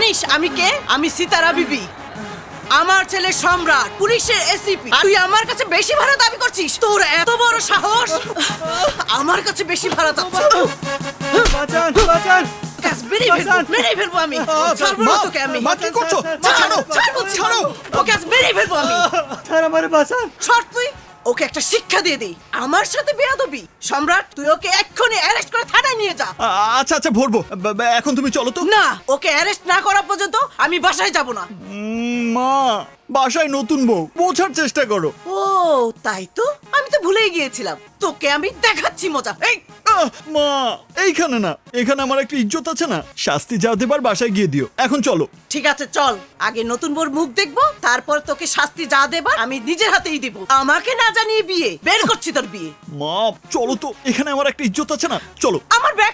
জানিস আমি কে? আমি সিতারা বিবি। আমার ছেলে সম্রাট, পুলিশের এসিপি। তুই আমার কাছে বেশি ভাড়া দাবি করছিস? তোর এত বড় সাহস! আমার কাছে বেশি ভাড়া চাচ্ছিস? বাঁচান বাঁচান গ্যাস মেরেই ফেলবো আমি। ছাড়বো না তোকে আমি। মা কি করছো? ছাড়ো ছাড়ো। ও গ্যাস মেরেই ফেলবো আমি। ছাড় আমারে বাঁচান। সর তুই। ওকে একটা শিক্ষা দিয়ে দেই। আমার সাথে বেয়াদবি। সম্রাট, তুই ওকে এক্ষুনি অ্যারেস্ট করে থানায় নিয়ে যা। আচ্ছা আচ্ছা ভরবো। এখন তুমি চলো তো। না, ওকে অ্যারেস্ট না করা পর্যন্ত আমি বাসায় যাব না। মা, বাসায় নতুন বউ, বোঝার চেষ্টা করো। ও তাই তো, আমি তো ভুলেই গিয়েছিলাম। তোকে আমি দেখাচ্ছি মজা। এই মা, এইখানে না, এখানে আমার একটা ইজ্জত আছে না। শাস্তি যা দেবার বাসায় গিয়ে দিও। এখন চলো। ঠিক আছে চল, আগে নতুন বোর মুখ দেখবো, তারপর তোকে শাস্তি যা দেবার আমি নিজের হাতেই দিব। আমাকে না জানিয়ে বিয়ে বের করছি তোর বিয়ে। মা চলো তো, এখানে আমার একটা ইজ্জত আছে না, চলো। আমার ব্যাগ